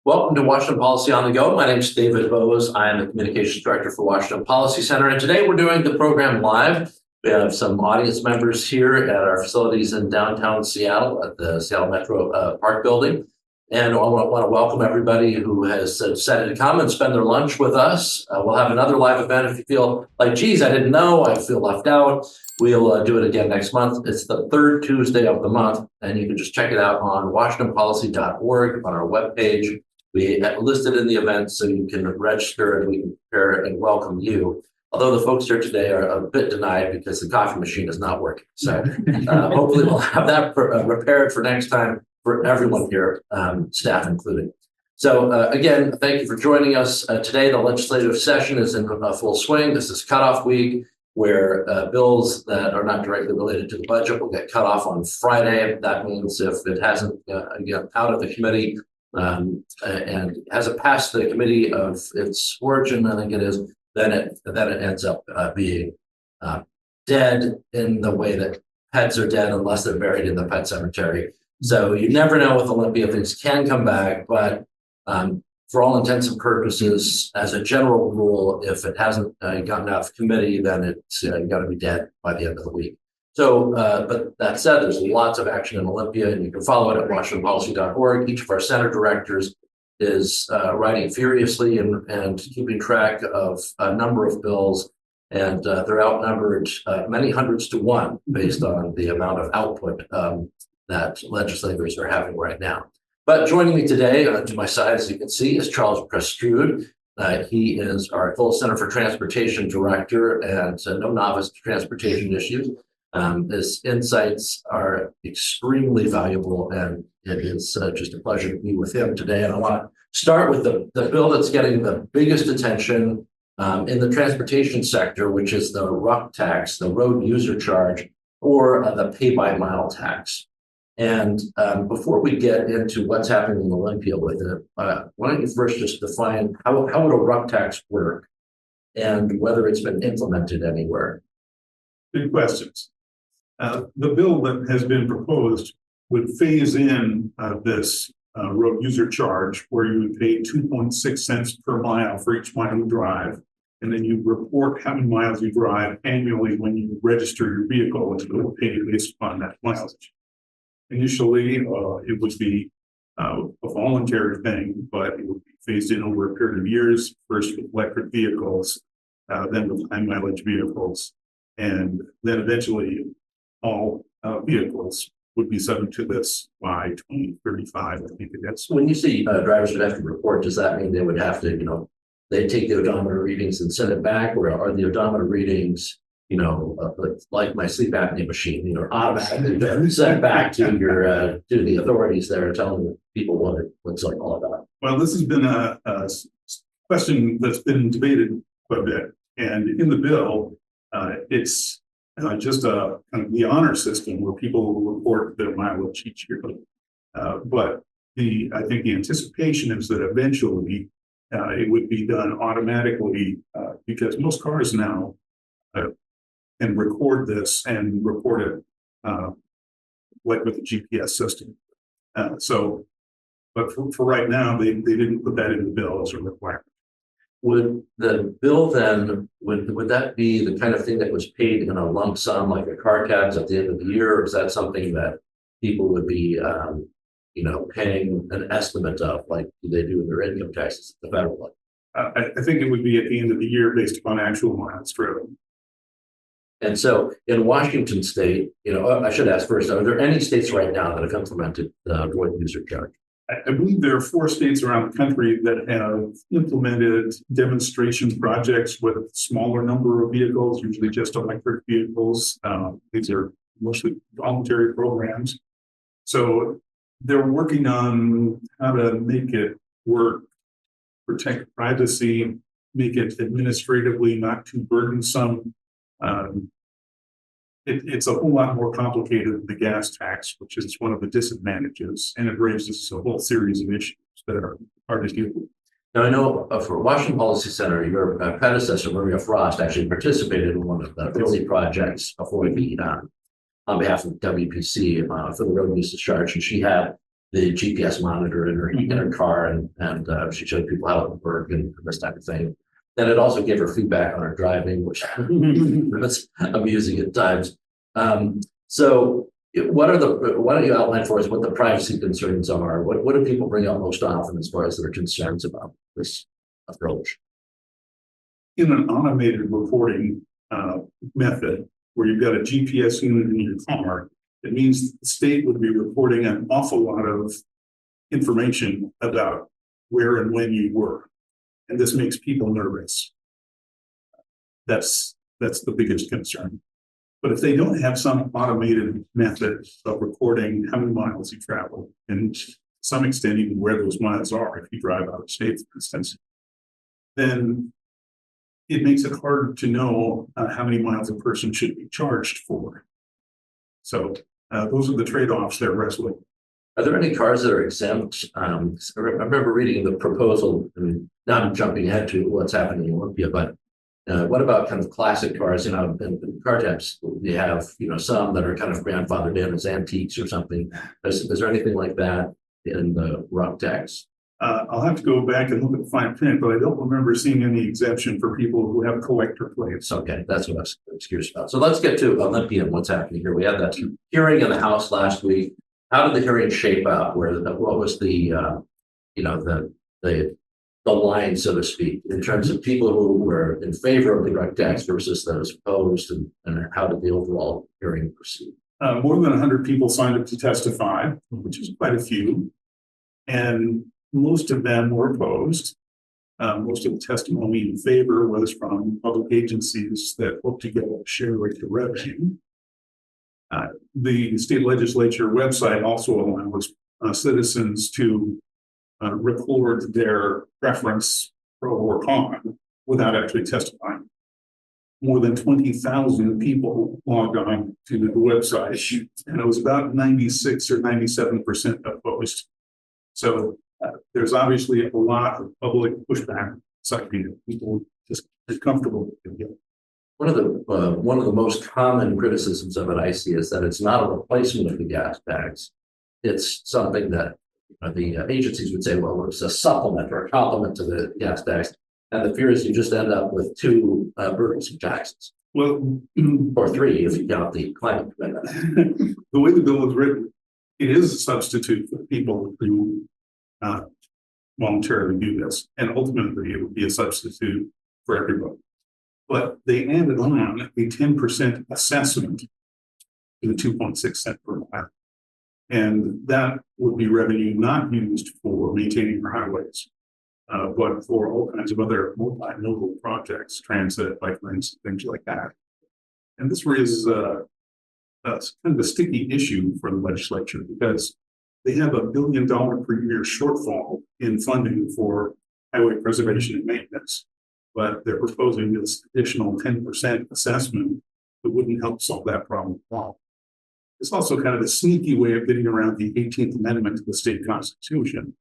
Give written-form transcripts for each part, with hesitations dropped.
Welcome to Washington Policy on the Go. My name is David Bowes. I am the Communications Director for Washington Policy Center, and today we're doing the program live. We have some audience members here at our facilities in downtown Seattle at the Seattle Metro Park Building. And I want to welcome everybody who has decided to come and spend their lunch with us. We'll have another live event if you feel like, geez, I didn't know, I feel left out. We'll do it again next month. It's the third Tuesday of the month, and you can just check it out on washingtonpolicy.org on our webpage. We have listed in the event so you can register and we can prepare and welcome you. Although the folks here today are a bit denied because the coffee machine is not working. So hopefully we'll have that repaired for next time for everyone here, staff included. So again, thank you for joining us. Today, the legislative session is in full swing. This is cutoff week where bills that are not directly related to the budget will get cut off on Friday. That means if it hasn't again out of the committee, and hasn't passed the committee of its origin, I think it is, then it ends up being dead in the way that pets are dead unless they're buried in the pet cemetery. So you never know with Olympia, things can come back, but for all intents and purposes, as a general rule, if it hasn't gotten out of committee, then it's got to be dead by the end of the week. So, but that said, there's lots of action in Olympia, and you can follow it at washingtonpolicy.org. Each of our center directors is writing furiously and keeping track of a number of bills, and they're outnumbered many hundreds to one based on the amount of output that legislators are having right now. But joining me today, to my side, as you can see, is Charles Prestrud. He is our full Center for Transportation Director and no novice to transportation issues. His insights are extremely valuable, and it is just a pleasure to be with him today. And I want to start with the bill that's getting the biggest attention in the transportation sector, which is the RUC tax, the road user charge, or the pay-by-mile tax. And before we get into what's happening in Olympia with it, why don't you first just define how would a RUC tax work and whether it's been implemented anywhere? Good questions. The bill that has been proposed would phase in this road user charge, where you would pay 2.6 cents per mile for each mile you drive, and then you report how many miles you drive annually when you register your vehicle, and it will pay based upon that mileage. Initially, it would be a voluntary thing, but it would be phased in over a period of years, first with electric vehicles, then with high mileage vehicles, and then eventually all vehicles would be subject to this by 2035. I think that's when you say drivers would have to report. Does that mean they would have to, they take the odometer readings and send it back, or are the odometer readings, like my sleep apnea machine, automatically sent back to your to the authorities there, telling people what's like all about? Well, this has been a question that's been debated quite a bit, and in the bill, it's just a kind of the honor system where people will report their mileage each year. But I think the anticipation is that eventually it would be done automatically because most cars now can record this and report it like with the GPS system. But for right now, they didn't put that in the bill as a requirement. Would the bill then, would that be the kind of thing that was paid in a lump sum, like a car tax at the end of the year, or is that something that people would be, paying an estimate of, like they do with their income taxes at the federal level? I think it would be at the end of the year based upon actual miles driven. And so in Washington state, I should ask first, are there any states right now that have implemented the road user charge? I believe there are 4 states around the country that have implemented demonstration projects with a smaller number of vehicles, usually just electric vehicles. These are mostly voluntary programs. So they're working on how to make it work, protect privacy, make it administratively not too burdensome. It's a whole lot more complicated than the gas tax, which is one of the disadvantages, and it raises a whole series of issues that are hard to deal with. Now, I know for Washington Policy Center, your predecessor, Maria Frost, actually participated in one of the early projects before the on behalf of WPC for the road usage charge, and she had the GPS monitor in her car, and she showed people how it would work and this type of thing. Then it also gave her feedback on her driving, which was amusing at times. So why don't you outline for us what the privacy concerns are? What do people bring up most often as far as their concerns about this approach? In an automated reporting method where you've got a GPS unit in your car, it means the state would be reporting an awful lot of information about where and when you were. And this makes people nervous. That's the biggest concern. But if they don't have some automated method of recording how many miles you travel, and to some extent even where those miles are if you drive out of state, for instance, then it makes it hard to know how many miles a person should be charged for. So those are the trade-offs they're wrestling. Are there any cars that are exempt? I remember reading the proposal, and now I'm jumping ahead to what's happening in Olympia, but what about kind of classic cars? In car types, you have, some that are kind of grandfathered in as antiques or something. Is there anything like that in the rough tax? I'll have to go back and look at the fine print, but I don't remember seeing any exemption for people who have collector plates. Okay, that's what I was curious about. So let's get to Olympia and what's happening here. We had that hearing in the House last week. How did the hearing shape out? What was the line, so to speak, in terms of people who were in favor of the direct tax versus those opposed, and how did the overall hearing proceed? More than 100 people signed up to testify, which is quite a few, and most of them were opposed. Most of the testimony in favor was from public agencies that hope to get a share rate of revenue. The state legislature website also allows citizens to record their preference pro or con without actually testifying. More than 20,000 people logged on to the website, and it was about 96 or 97% opposed. So there's obviously a lot of public pushback, citing people just comfortable with it. One of the most common criticisms of it I see is that it's not a replacement of the gas tax. It's something that the agencies would say, well, it's a supplement or a complement to the gas tax. And the fear is you just end up with two burdensome taxes. Well, or three if you count the climate commitment. The way the bill is written, it is a substitute for people who voluntarily do this. And ultimately, it would be a substitute for everybody. But they added on a 10% assessment to the 2.6 cent per mile. And that would be revenue not used for maintaining our highways, but for all kinds of other multimodal projects, transit, bike lanes, things like that. And this raises kind of a sticky issue for the legislature because they have $1 billion per year shortfall in funding for highway preservation and maintenance, but they're proposing this additional 10% assessment that wouldn't help solve that problem at all. It's also kind of a sneaky way of getting around the 18th Amendment to the state constitution,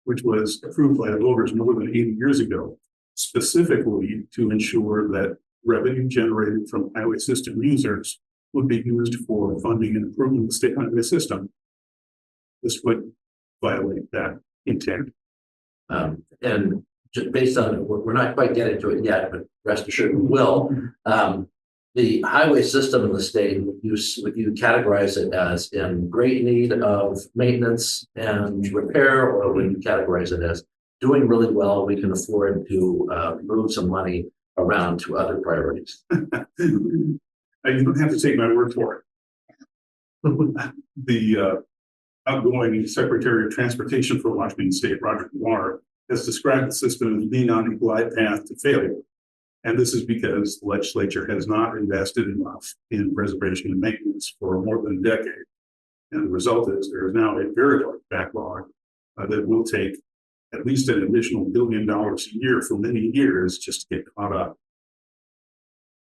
which was approved by the voters more than 80 years ago, specifically to ensure that revenue generated from highway system users would be used for funding and improving the state highway system. This would violate that intent. And just based on, we're not quite getting to it yet, but rest assured we will. The highway system in the state, would you categorize it as in great need of maintenance and repair, or would you categorize it as doing really well? We can afford to move some money around to other priorities. You don't have to take my word for it. The outgoing Secretary of Transportation for Washington State, Roger Moore, has described the system as being on a glide path to failure. And this is because the legislature has not invested enough in preservation and maintenance for more than a decade. And the result is there is now a very large backlog that will take at least an additional $1 billion a year for many years just to get caught up.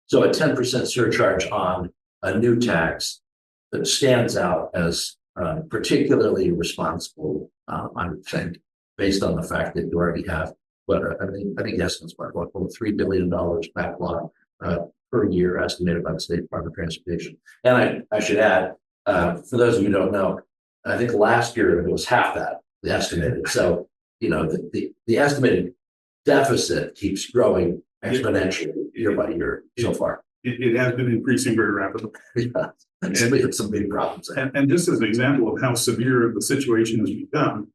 So a 10% surcharge on a new tax that stands out as particularly responsible, I would think, based on the fact that you already have, but I think yes, it's about $3 billion backlog per year estimated by the State Department of Transportation. And I should add, for those of you who don't know, I think last year it was half that, the estimated. So, the estimated deficit keeps growing exponentially year by year so far. It has been increasing very rapidly. Yeah, it's some big problems. And just as an example of how severe the situation has become,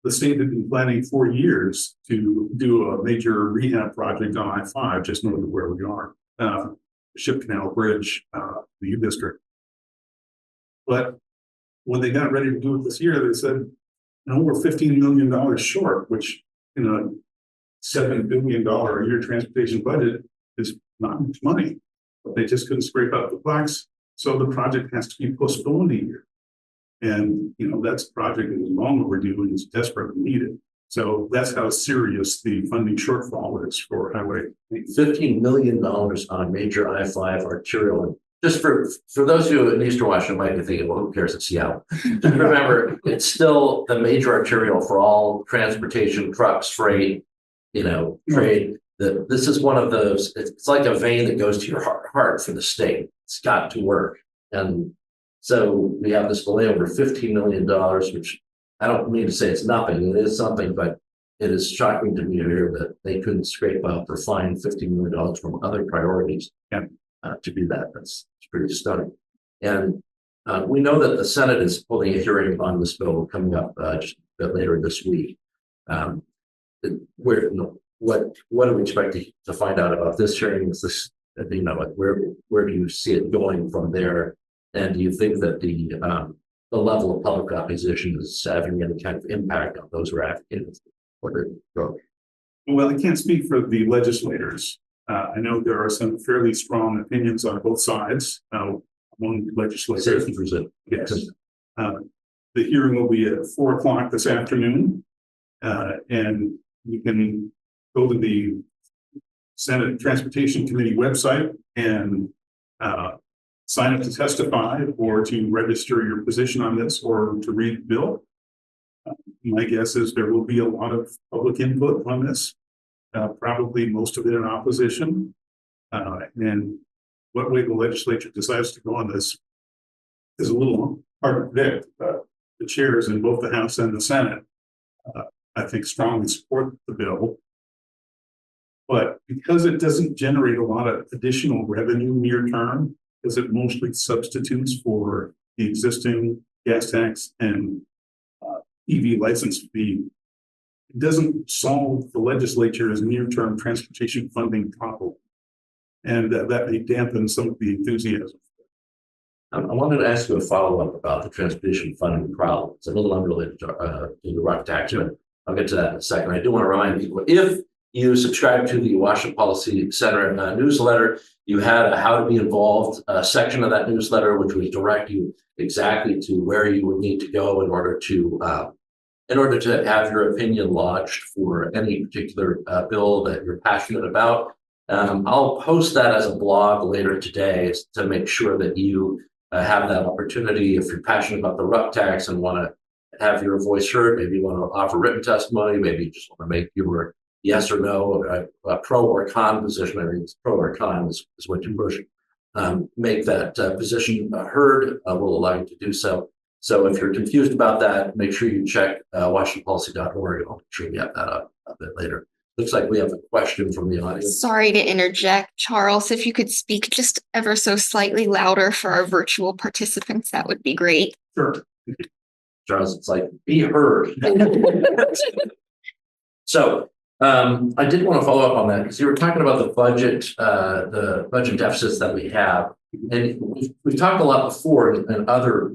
the state had been planning for years to do a major rehab project on I-5, just north of where we are, Ship Canal Bridge, the U District. But when they got ready to do it this year, they said, no, we're $15 million short, which in a $7 billion a year transportation budget is not much money. But they just couldn't scrape out the bucks. So the project has to be postponed a year. And, that's a project that is long overdue and is desperately needed. So that's how serious the funding shortfall is for highway. $15 million on a major I-5 arterial. Just for those of you in Eastern Washington might be thinking, well, who cares, it's Seattle. Just remember, it's still the major arterial for all transportation, trucks, freight, trade. This is one of those, it's like a vein that goes to your heart for the state. It's got to work. And so we have this delay over $15 million, which I don't mean to say it's nothing. It is something, but it is shocking to me to hear that they couldn't scrape out or find $15 million from other priorities to do that. That's pretty stunning. And we know that the Senate is holding a hearing on this bill coming up just a bit later this week. What do we expect to find out about this hearing? Is this, where do you see it going from there? And do you think that the level of public opposition is having any kind of impact on those who are advocating for the vote? Well, I can't speak for the legislators. I know there are some fairly strong opinions on both sides among legislators. 60%. Yes. The hearing will be at 4 o'clock this afternoon, and you can go to the Senate Transportation Committee website and sign up to testify or to register your position on this or to read the bill. My guess is there will be a lot of public input on this, probably most of it in opposition. And what way the legislature decides to go on this is a little hard to predict. The chairs in both the House and the Senate, I think, strongly support the bill. But because it doesn't generate a lot of additional revenue near term, because it mostly substitutes for the existing gas tax and EV license fee, it doesn't solve the legislature's near-term transportation funding problem. And that may dampen some of the enthusiasm. I wanted to ask you a follow-up about the transportation funding problem. It's a little unrelated to the rock tax, but I'll get to that in a second. I do want to remind people, if you subscribe to the Washington Policy Center newsletter, you had a how to be involved section of that newsletter, which would direct you exactly to where you would need to go in order to have your opinion lodged for any particular bill that you're passionate about. I'll post that as a blog later today to make sure that you have that opportunity. If you're passionate about the RUP tax and want to have your voice heard, maybe you want to offer written testimony, maybe you just want to make your yes or no, a pro or con position. I think it's pro or con is what you push. Make that position heard. Will allow you to do so. So if you're confused about that, make sure you check WashingtonPolicy.org. I'll make sure we have that up a bit later. Looks like we have a question from the audience. Sorry to interject, Charles. If you could speak just ever so slightly louder for our virtual participants, that would be great. Sure. Charles, it's like, be heard. So I did want to follow up on that because you were talking about the budget deficits that we have. And we've talked a lot before in other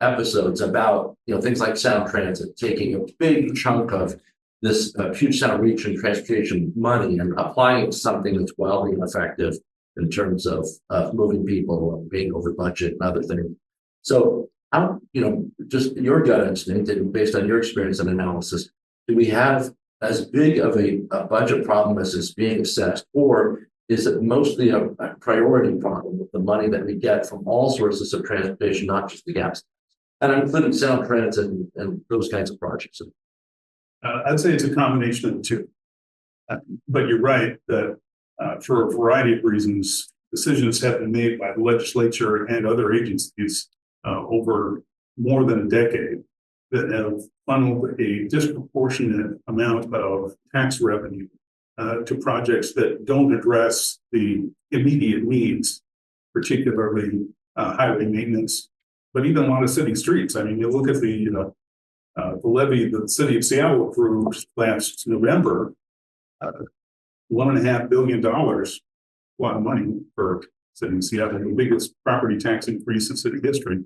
episodes about things like Sound Transit taking a big chunk of this huge center reach and transportation money and applying it to something that's wildly ineffective in terms of moving people and being over budget and other things. So how, just your gut instinct and based on your experience and analysis, do we have as big of a budget problem as is being assessed, or is it mostly a priority problem with the money that we get from all sources of transportation, not just the gas? And I'm including Sound Transit and those kinds of projects. I'd say it's a combination of the two. But you're right that for a variety of reasons, decisions have been made by the legislature and other agencies over more than a decade that have funneled a disproportionate amount of tax revenue to projects that don't address the immediate needs, particularly highway maintenance, but even a lot of city streets. I mean, you look at the levy that the city of Seattle approved last November, $1.5 billion, a lot of money for city of Seattle, the biggest property tax increase in city history.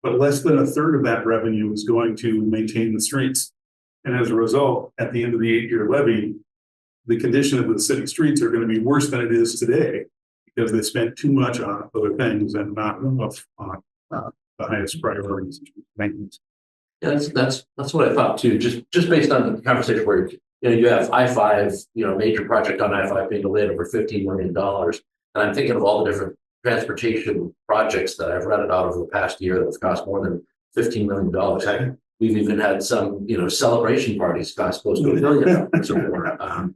But less than a third of that revenue is going to maintain the streets. And as a result, at the end of the 8-year levy, the condition of the city streets are going to be worse than it is today because they spent too much on other things and not enough on the highest priorities. Maintenance. Yeah, that's what I thought too. Just based on the conversation where you have I-5, major project on I-5 being delayed over $15 million, and I'm thinking of all the different transportation projects that I've read about over the past year that have cost more than $15 million. We've even had some celebration parties cost close to $1 million or more.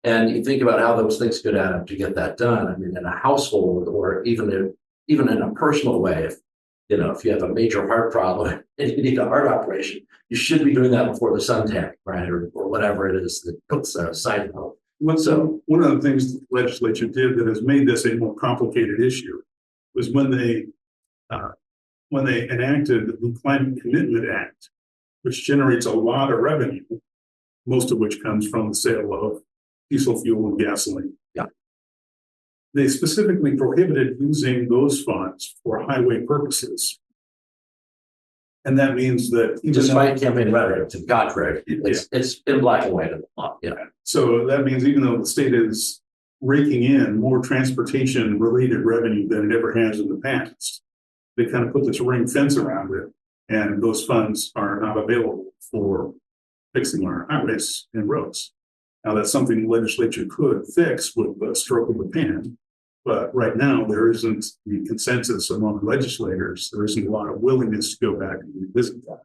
And you think about how those things could add up to get that done. I mean, in a household or even in a personal way, if you have a major heart problem and you need a heart operation, you should be doing that before the suntan, right? Or whatever it is that's signed out. So one of the things the legislature did that has made this a more complicated issue was when they enacted the Climate Commitment Act, which generates a lot of revenue, most of which comes from the sale of diesel fuel and gasoline. Yeah. They specifically prohibited using those funds for highway purposes. And that means that despite campaign rhetoric, to contrary, it's in black and white in the law. Yeah. So that means even though the state is raking in more transportation related revenue than it ever has in the past, they kind of put this ring fence around it, and those funds are not available for fixing our highways and roads. Now that's something the legislature could fix with a stroke of the pen. But right now, there isn't the consensus among legislators. There isn't a lot of willingness to go back and revisit that.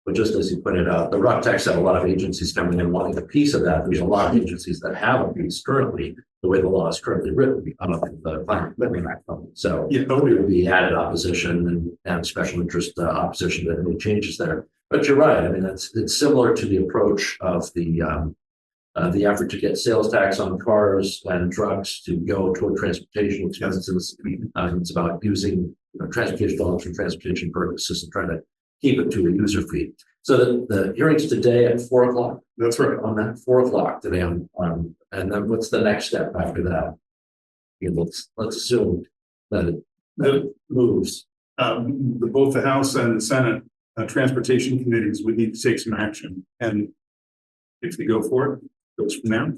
But just as you pointed out, the rock tax have a lot of agencies coming in wanting a piece of that. There's a lot of agencies that have a piece currently, the way the law is currently written, out of the Climate Commitment Act. So there would be added opposition and special interest opposition to any changes there. But you're right. I mean, it's similar to the approach of the effort to get sales tax on cars and trucks to go toward transportation expenses. It's about using transportation dollars for transportation purposes and trying to keep it to a user fee. So the hearing's today at 4:00. That's right. On that 4:00 today and then what's the next step after that? Let's assume that it moves. Both the House and the Senate transportation committees would need to take some action, and if they go for it, goes from there.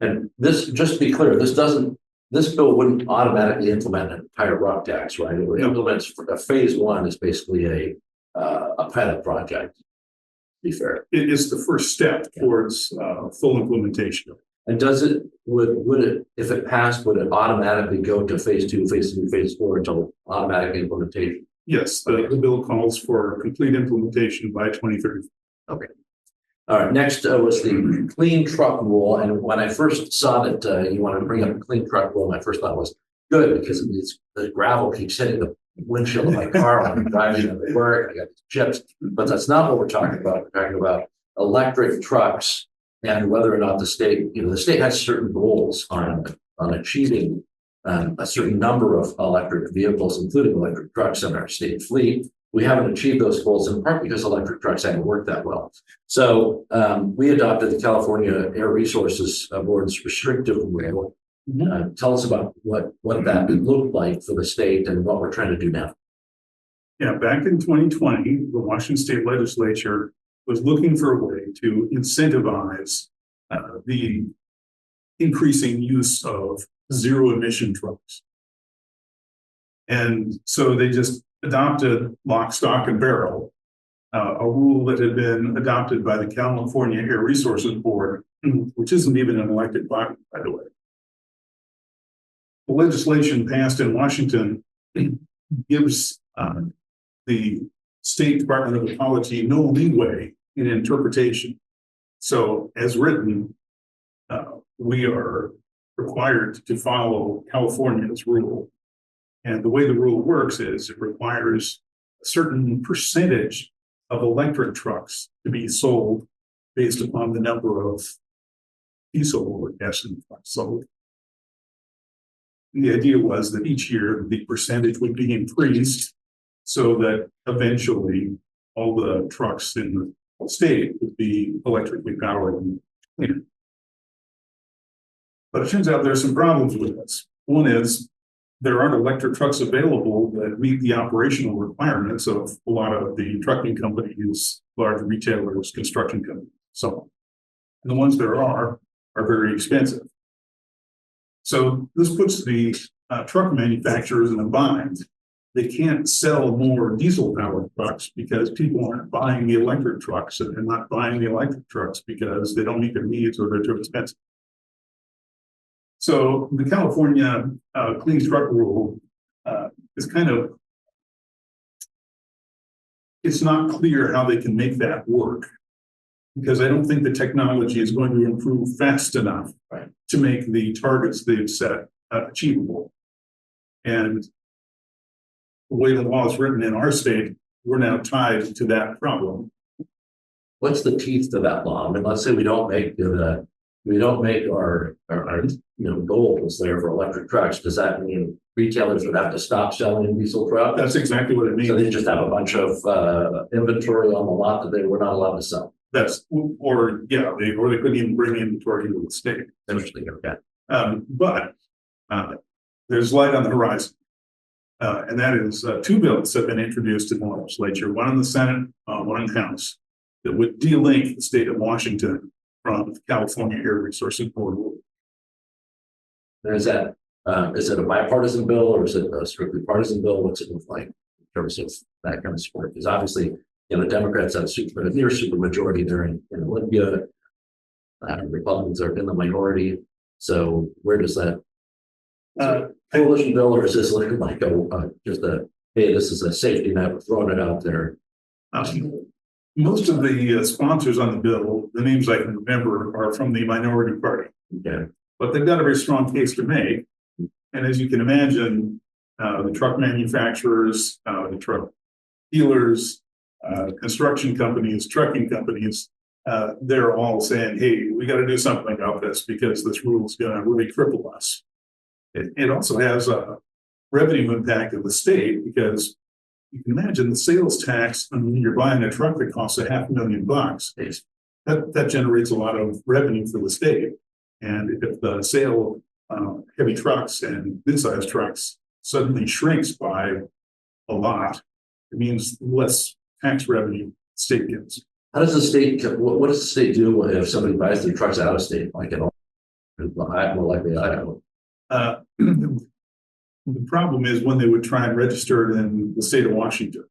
And this, just to be clear, this bill wouldn't automatically implement an entire rock tax, right? It would implement phase 1 is basically a pilot project. To be fair, it is the first step towards full implementation. And would it, if it passed, would it automatically go to phase 2, phase 3, phase 4 until automatic implementation? Yes, the bill calls for complete implementation by 2030. Okay. All right, next was the clean truck rule. And when I first saw that you wanted to bring up a clean truck rule, my first thought was good because the gravel keeps hitting the windshield of my car when I'm driving to work. I got chips, but that's not what we're talking about. We're talking about electric trucks and whether or not the state has certain goals on achieving a certain number of electric vehicles, including electric trucks in our state fleet. We haven't achieved those goals in part because electric trucks haven't worked that well. So we adopted the California Air Resources Board's restrictive rule. Tell us about what that looked like for the state and what we're trying to do now. Yeah, back in 2020, the Washington State Legislature was looking for a way to incentivize the increasing use of zero emission trucks. And so they just adopted lock, stock, and barrel, a rule that had been adopted by the California Air Resources Board, which isn't even an elected body, by the way. The legislation passed in Washington gives the State Department of Ecology no leeway in interpretation. So, as written, we are required to follow California's rule. And the way the rule works is it requires a certain percentage of electric trucks to be sold based upon the number of diesel or gasoline trucks sold. The idea was that each year the percentage would be increased so that eventually all the trucks in the state would be electrically powered and cleaner. But it turns out there's some problems with this. One is there aren't electric trucks available that meet the operational requirements of a lot of the trucking companies, large retailers, construction companies, so on. And the ones there are very expensive. So this puts the truck manufacturers in a bind. They can't sell more diesel-powered trucks because people aren't buying the electric trucks, and they're not buying the electric trucks because they don't meet their needs or they're too expensive. So the California clean truck rule is kind of, it's not clear how they can make that work, because I don't think the technology is going to improve fast enough to make the targets they've set achievable. And the way the law is written in our state, we're now tied to that problem. What's the teeth to that law? I mean, let's say we don't make our goals there for electric trucks. Does that mean retailers would have to stop selling diesel trucks? That's exactly what it means. So they just have a bunch of inventory on the lot that they were not allowed to sell. Or they couldn't even bring inventory into the state. Interesting. Okay. But there's light on the horizon. And that is two bills have been introduced in the legislature, one in the Senate, one in the House, that would de-link the state of Washington from the California Air Resources Board. And is it a bipartisan bill or is it a strictly partisan bill? What's it look like in terms of that kind of support? Because obviously, the Democrats have a near super majority there in Olympia. Republicans are in the minority. So where does that coalition bill, or is this looking like hey, this is a safety net, we're throwing it out there? Most of the sponsors on the bill, the names I can remember, are from the minority party. Okay. But they've got a very strong case to make. And as you can imagine, the truck manufacturers, the truck dealers, construction companies, trucking companies, they're all saying, hey, we got to do something about this because this rule is going to really cripple us. It also has a revenue impact of the state, because you can imagine the sales tax when you're buying a truck that costs $500,000. That generates a lot of revenue for the state. And if the sale of heavy trucks and mid-sized trucks suddenly shrinks by a lot, it means less tax revenue the state gets. How does the state, what does the state do if somebody buys their trucks out of state, like more likely Idaho? The problem is when they would try and register it in the state of Washington.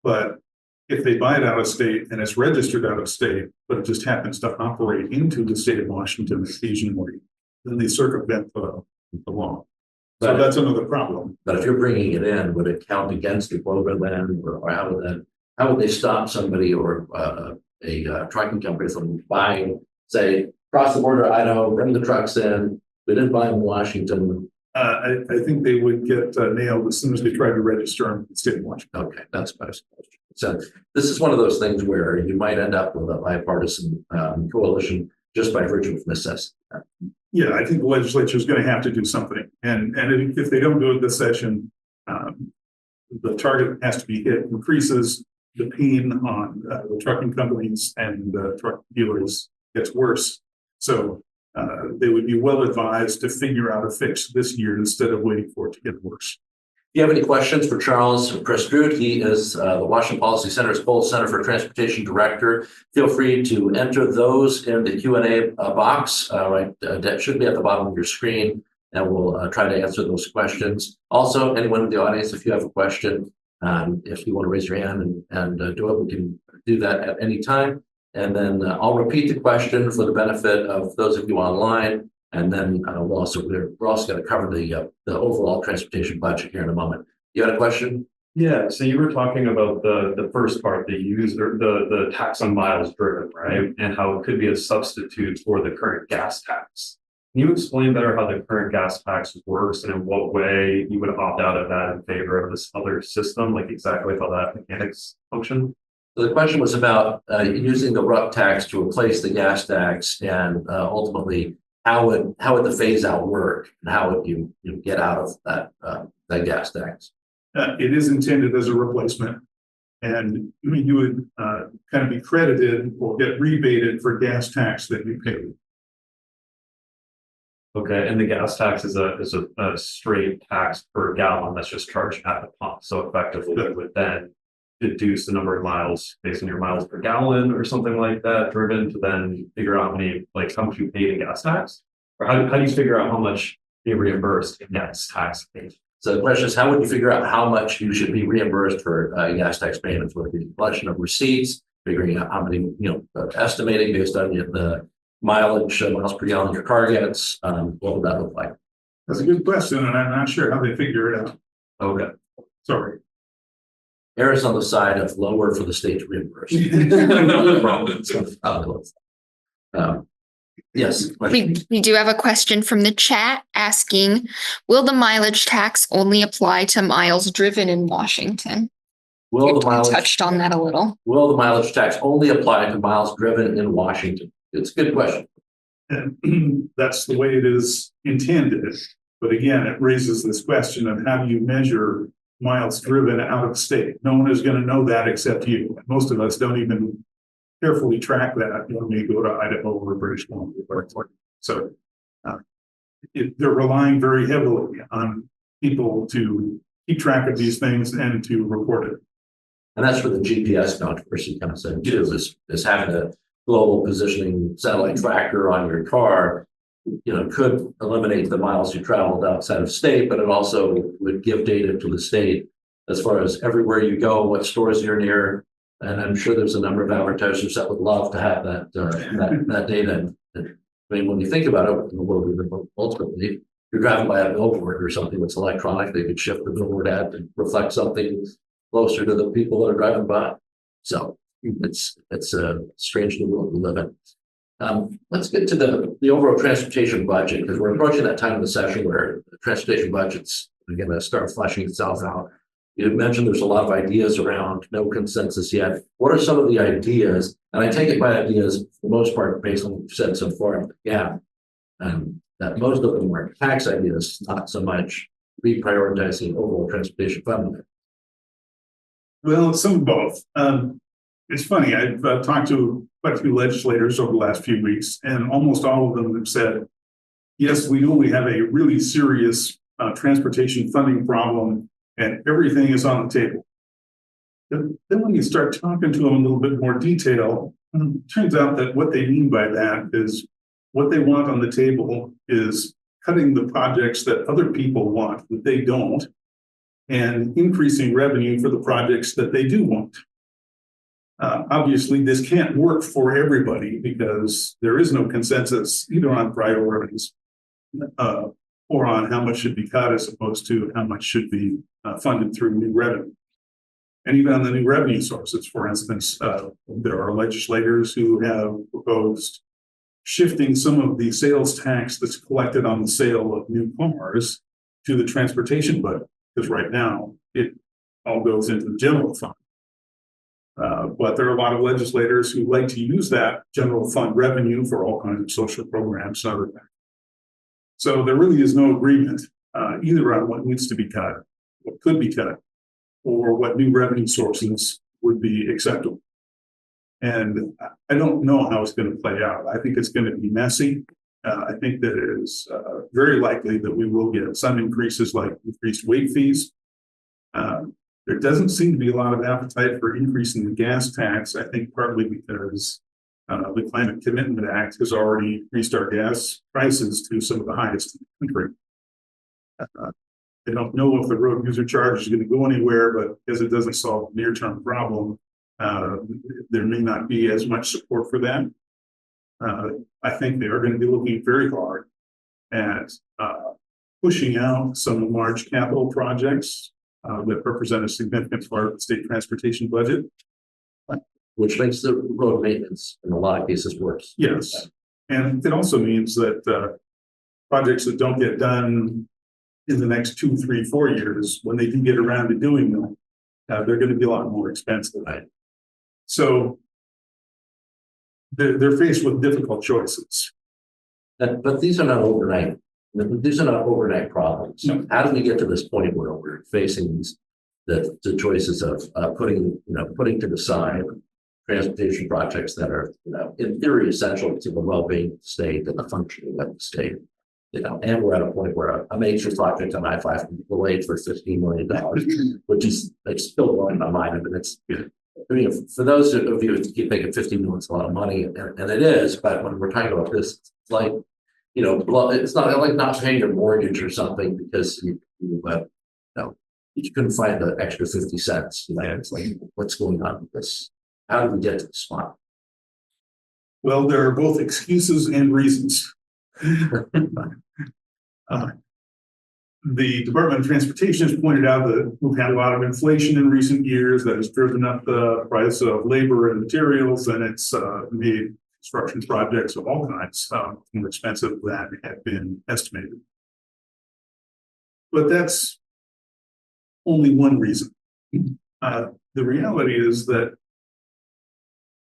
But if they buy it out of state and it's registered out of state, but it just happens to operate into the state of Washington occasionally, then they circumvent the law. So that's another problem. But if you're bringing it in, would it count against the quota then, or how would they stop somebody or a trucking company from buying, say, cross the border Idaho, bring the trucks in? We didn't buy them in Washington. I think they would get nailed as soon as they tried to register them in the state of Washington. Okay, that's what I suppose. So this is one of those things where you might end up with a bipartisan coalition just by virtue of necessity. Yeah, I think the legislature is going to have to do something. And if they don't do it this session, the target has to be hit, increases the pain on the trucking companies and the truck dealers gets worse. So they would be well advised to figure out a fix this year instead of waiting for it to get worse. If you have any questions for Charles Prestrud, he is the Washington Policy Center's Poll Center for Transportation Director. Feel free to enter those in the Q&A box, that should be at the bottom of your screen, and we'll try to answer those questions. Also, anyone in the audience, if you have a question, if you want to raise your hand and do it, we can do that at any time. And then I'll repeat the question for the benefit of those of you online. And then we're also going to cover the overall transportation budget here in a moment. You had a question? Yeah, so you were talking about the first part, the tax on miles driven, right? And how it could be a substitute for the current gas tax. Can you explain better how the current gas tax works and in what way you would opt out of that in favor of this other system, like exactly how that mechanics function? So the question was about using the RUP tax to replace the gas tax, and ultimately how would the phase out work, and how would you get out of that gas tax? It is intended as a replacement. And you would kind of be credited or get rebated for gas tax that you paid. Okay, and the gas tax is a straight tax per gallon that's just charged at the pump. So effectively, it would then deduce the number of miles based on your miles per gallon or something like that driven to then figure out how much you paid in gas tax? Or how do you figure out how much you reimbursed in gas tax paid? So the question is, how would you figure out how much you should be reimbursed for gas tax payments? Would it be a collection of receipts, figuring out how many, estimating based on the mileage, miles per gallon your car gets? What would that look like? That's a good question, and I'm not sure how they figure it out. Okay. Sorry. Errors on the side of lower for the state to reimburse. Yes. We do have a question from the chat asking, will the mileage tax only apply to miles driven in Washington? Will We the mileage touched on that a little. Will the mileage tax only apply to miles driven in Washington? It's a good question. And that's the way it is intended. But again, it raises this question of how do you measure miles driven out of state? No one is going to know that except you. Most of us don't even carefully track that when we go to Idaho or British Columbia. So they're relying very heavily on people to keep track of these things and to report it. And that's where the GPS controversy comes in too, is having a global positioning satellite tracker on your car, could eliminate the miles you traveled outside of state, but it also would give data to the state as far as everywhere you go, what stores you're near. And I'm sure there's a number of advertisers that would love to have that data. I mean, when you think about it, in the world we live in, ultimately, if you're driving by a billboard or something that's electronic, they could shift the billboard ad to reflect something closer to the people that are driving by. So it's a strange new world we live in. Let's get to the overall transportation budget, because we're approaching that time of the session where the transportation budget's going to start fleshing itself out. You mentioned there's a lot of ideas around, no consensus yet. What are some of the ideas? And I take it by ideas, for the most part, based on what you've said so far, that most of them are tax ideas, not so much reprioritizing overall transportation funding. Well, some of both. It's funny, I've talked to quite a few legislators over the last few weeks, and almost all of them have said, yes, we know we have a really serious transportation funding problem, and everything is on the table. Then when you start talking to them in a little bit more detail, it turns out that what they mean by that is what they want on the table is cutting the projects that other people want that they don't, and increasing revenue for the projects that they do want. Obviously, this can't work for everybody because there is no consensus either on priorities or on how much should be cut as opposed to how much should be funded through new revenue. And even on the new revenue sources, for instance, there are legislators who have proposed shifting some of the sales tax that's collected on the sale of new cars to the transportation budget, because right now it all goes into the general fund. But there are a lot of legislators who like to use that general fund revenue for all kinds of social programs and other things. So there really is no agreement either on what needs to be cut, what could be cut, or what new revenue sources would be acceptable. And I don't know how it's going to play out. I think it's going to be messy. I think that it is very likely that we will get some increases like increased weight fees. There doesn't seem to be a lot of appetite for increasing the gas tax, I think partly because the Climate Commitment Act has already increased our gas prices to some of the highest in the country. I don't know if the road user charge is going to go anywhere, but because it doesn't solve a near-term problem, there may not be as much support for that. I think they are going to be looking very hard at pushing out some large capital projects that represent a significant part of the state transportation budget. Which makes the road maintenance in a lot of cases worse. Yes. And it also means that projects that don't get done in the next 2, 3, 4 years, when they do get around to doing them, they're going to be a lot more expensive. Right. So they're faced with difficult choices. But these are not overnight. These are not overnight problems. No. How do we get to this point where we're facing the choices of putting to the side transportation projects that are, in theory, essential to the well-being of the state and the functioning of the state. And we're at a point where a major project on I-5 can be delayed for $15 million, which is it's still blowing my mind. I mean, it's for those of you who keep thinking 15 million is a lot of money, and it is, but when we're talking about this, it's like, it's not like not paying your mortgage or something because you couldn't find the extra 50 cents. It's like, what's going on with this? How do we get to the spot? Well, there are both excuses and reasons. The Department of Transportation has pointed out that we've had a lot of inflation in recent years that has driven up the price of labor and materials, and it's made construction projects of all kinds more expensive than had been estimated. But that's only one reason. The reality is that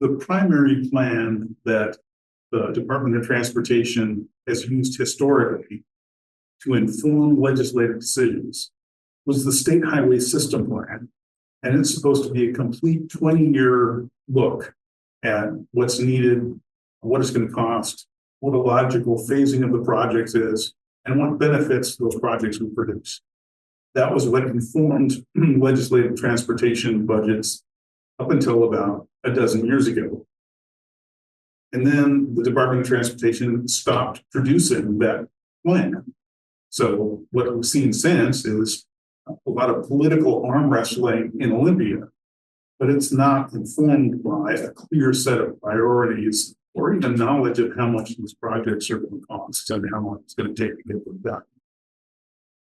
the primary plan that the Department of Transportation has used historically to inform legislative decisions was the State Highway System Plan. And it's supposed to be a complete 20-year look at what's needed, what it's going to cost, what a logical phasing of the projects is, and what benefits those projects will produce. That was what informed legislative transportation budgets up until about a dozen years ago. And then the Department of Transportation stopped producing that plan. So what we've seen since is a lot of political arm wrestling in Olympia, but it's not informed by a clear set of priorities or even knowledge of how much these projects are going to cost and how long it's going to take to get them done.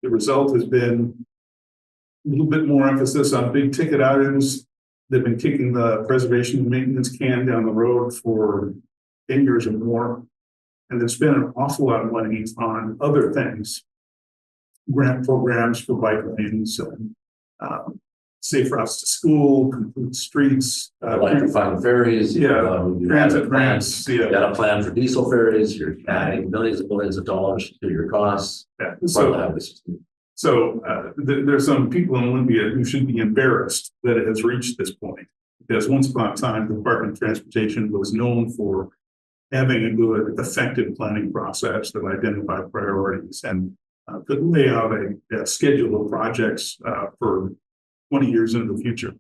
The result has been a little bit more emphasis on big ticket items. They've been kicking the preservation and maintenance can down the road for 10 years or more. And they've spent an awful lot of money on other things, grant programs for bike lanes, safe routes to school, complete streets, Electrifying ferries. Transit grants. You got a plan for diesel ferries. You're adding millions and millions of dollars to your costs. Yeah. So there's some people in Olympia who should be embarrassed that it has reached this point, because once upon a time, the Department of Transportation was known for having a good, effective planning process that identified priorities and could lay out a schedule of projects for 20 years into the future.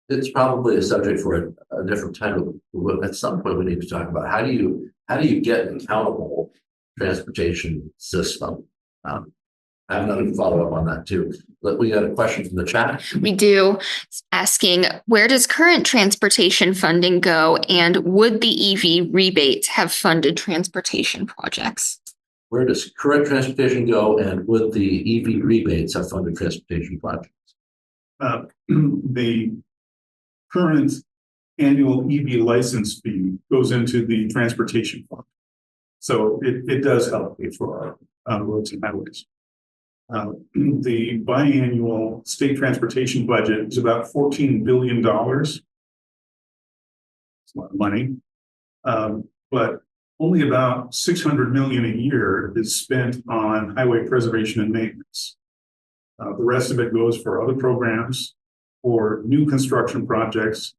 It's probably a subject for a different time. At some point, we need to talk about how do you get an accountable transportation system. I have another follow up on that too. But we got a question from the chat. We do. It's asking, where does current transportation funding go, and would the EV rebate have funded transportation projects? Where does current transportation go, and would the EV rebates have funded transportation projects? The current annual EV license fee goes into the transportation fund. So it does help pay for our roads and highways. The biannual state transportation budget is about $14 billion. It's a lot of money, but only about $600 million a year is spent on highway preservation and maintenance. The rest of it goes for other programs, for new construction projects.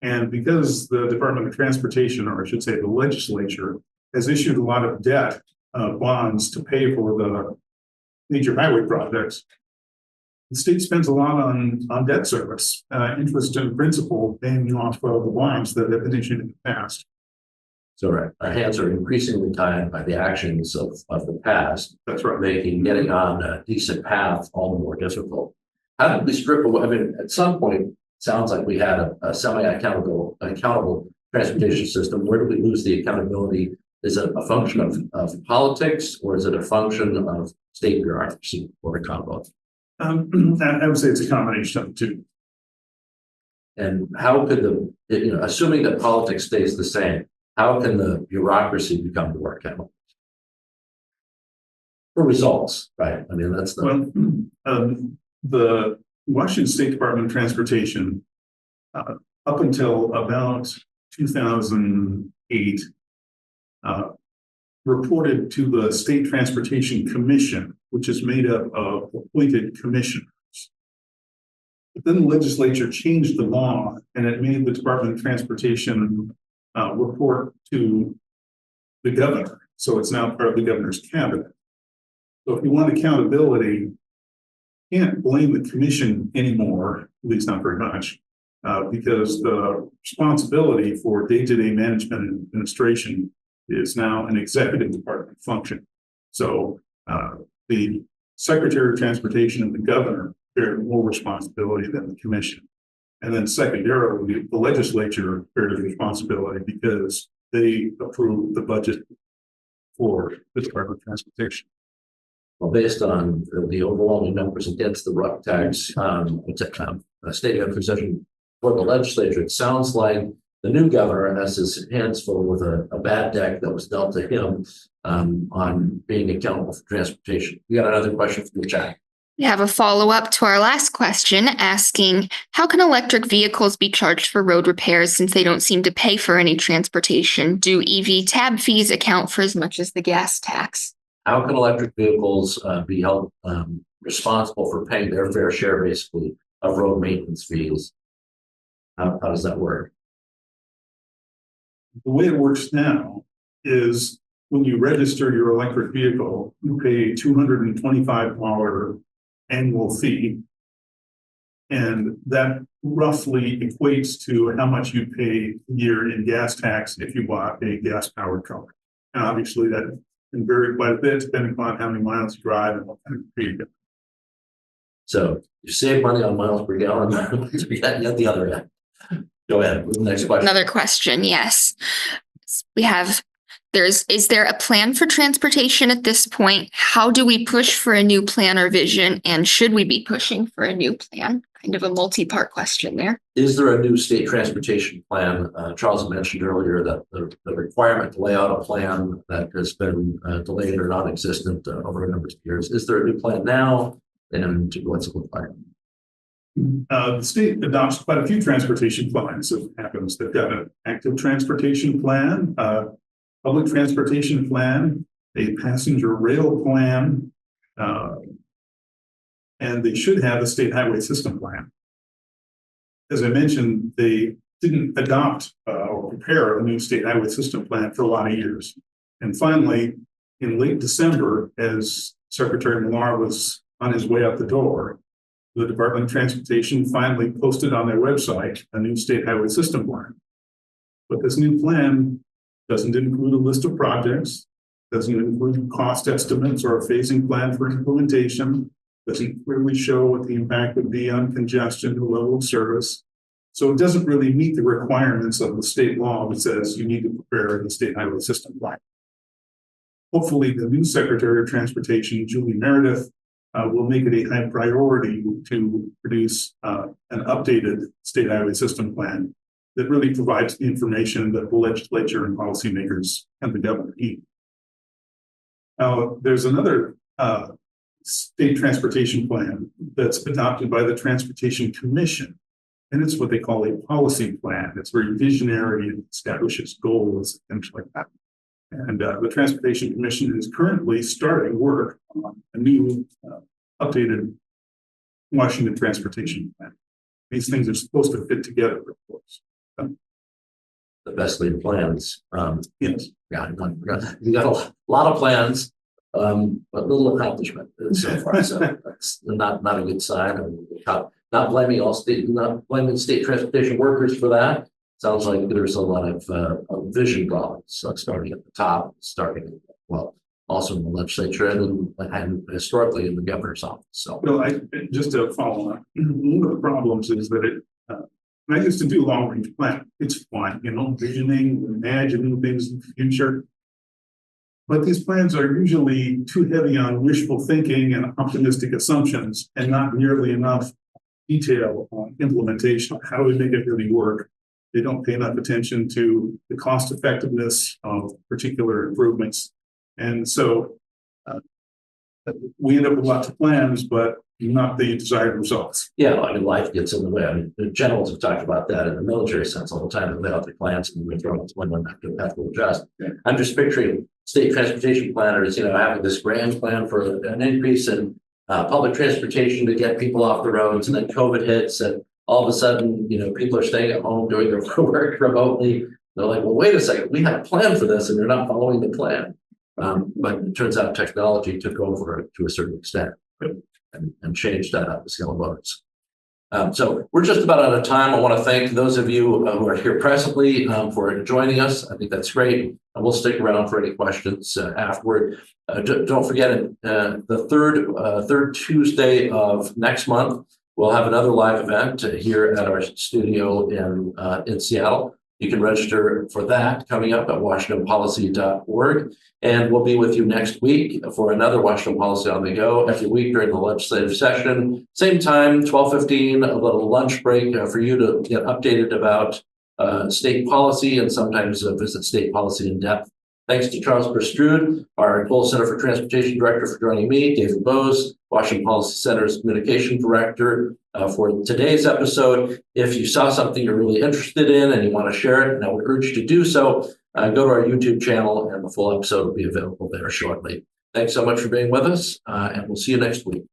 And because the Department of Transportation, or I should say the legislature, has issued a lot of debt bonds to pay for the major highway projects, the state spends a lot on debt service, interest and principal paying off the bonds that have been issued in the past. So our hands are increasingly tied by the actions of the past. That's right. Making getting on a decent path all the more difficult. How did we strip away? I mean, at some point, it sounds like we had a semi-accountable transportation system. Where do we lose the accountability? Is it a function of politics, or is it a function of state bureaucracy, or a combo? I would say it's a combination of the two. And how could assuming that politics stays the same, how can the bureaucracy become more accountable? for results, right? I mean, that's the, The Washington State Department of Transportation, up until about 2008, reported to the State Transportation Commission, which is made up of appointed commissioners. But then the legislature changed the law and it made the Department of Transportation report to the governor. So it's now part of the governor's cabinet. So if you want accountability, you can't blame the commission anymore, at least not very much, because the responsibility for day-to-day management and administration is now an executive department function. So the Secretary of Transportation and the governor bear more responsibility than the commission. And then secondarily, the legislature bears responsibility because they approve the budget for the Department of Transportation. well, based on the overwhelming numbers against the RUC tax, stating a position for the legislature, it sounds like the new governor has his hands full with a bad deck that was dealt to him on being accountable for transportation. We got another question from the chat. We have a follow-up to our last question asking, how can electric vehicles be charged for road repairs since they don't seem to pay for any transportation? Do EV tab fees account for as much as the gas tax? How can electric vehicles be held responsible for paying their fair share, basically, of road maintenance fees? How does that work? The way it works now is when you register your electric vehicle, you pay $225 annual fee. And that roughly equates to how much you pay a year in gas tax if you bought a gas powered car. And obviously that can vary quite a bit depending upon how many miles you drive and what kind of fee you get. So you save money on miles per gallon. You got the other end. Go ahead. Next question. Another question, yes. We have, is there a plan for transportation at this point? How do we push for a new plan or vision? And should we be pushing for a new plan? Kind of a multi-part question there. Is there a new state transportation plan? Charles mentioned earlier that the requirement to lay out a plan that has been delayed or non-existent over a number of years. Is there a new plan now? And what's it look like? The state adopts quite a few transportation plans. It happens they've got an active transportation plan, public transportation plan, a passenger rail plan, and they should have a state highway system plan. As I mentioned, they didn't adopt or prepare a new state highway system plan for a lot of years. And finally, in late December, as Secretary Millar was on his way out the door, the Department of Transportation finally posted on their website a new state highway system plan. But this new plan doesn't include a list of projects, doesn't include cost estimates or a phasing plan for implementation, doesn't really show what the impact would be on congestion or level of service. So it doesn't really meet the requirements of the state law that says you need to prepare the state highway system plan. Hopefully the new Secretary of Transportation, Julie Meredith, will make it a high priority to produce an updated state highway system plan that really provides the information that the legislature and policymakers and the governor need. Now, there's another state transportation plan that's adopted by the Transportation Commission, and it's what they call a policy plan. It's very visionary and establishes goals and things like that. And the Transportation Commission is currently starting work on a new updated Washington transportation plan. These things are supposed to fit together, of course. The best laid plans. Yes. Yeah, you got a lot of plans, but little accomplishment so far. So that's not a good sign. Not blaming state transportation workers for that. Sounds like there's a lot of vision problems starting at the top, also in the legislature and historically in the governor's office. So, well, just to follow up, one of the problems is that I used to do long range planning. It's fun, visioning, imagining things in the future. But these plans are usually too heavy on wishful thinking and optimistic assumptions and not nearly enough detail on implementation. How do we make it really work? They don't pay enough attention to the cost effectiveness of particular improvements. And so we end up with lots of plans, but not the desired results. Yeah, I mean, life gets in the way. I mean, the generals have talked about that in the military sense all the time. They lay out their plans and we throw it when they have to adjust. Yeah. I'm just picturing state transportation planners, having this grand plan for an increase in public transportation to get people off the roads, and then COVID hits, and all of a sudden, people are staying at home doing their work remotely. They're like, well, wait a second, we had a plan for this, and they're not following the plan. But it turns out technology took over to a certain extent and changed the scale of votes. So we're just about out of time. I want to thank those of you who are here presently for joining us. I think that's great. And we'll stick around for any questions afterward. Don't forget, the third Tuesday of next month, we'll have another live event here at our studio in Seattle. You can register for that coming up at washingtonpolicy.org. And we'll be with you next week for another Washington Policy on the Go every week during the legislative session. Same time, 12:15, a little lunch break for you to get updated about state policy and sometimes visit state policy in depth. Thanks to Charles Prestrud, our Cole Center for Transportation Director, for joining me, David Bose, Washington Policy Center's Communication Director, for today's episode. If you saw something you're really interested in and you want to share it, and I would urge you to do so, go to our YouTube channel and the full episode will be available there shortly. Thanks so much for being with us, and we'll see you next week.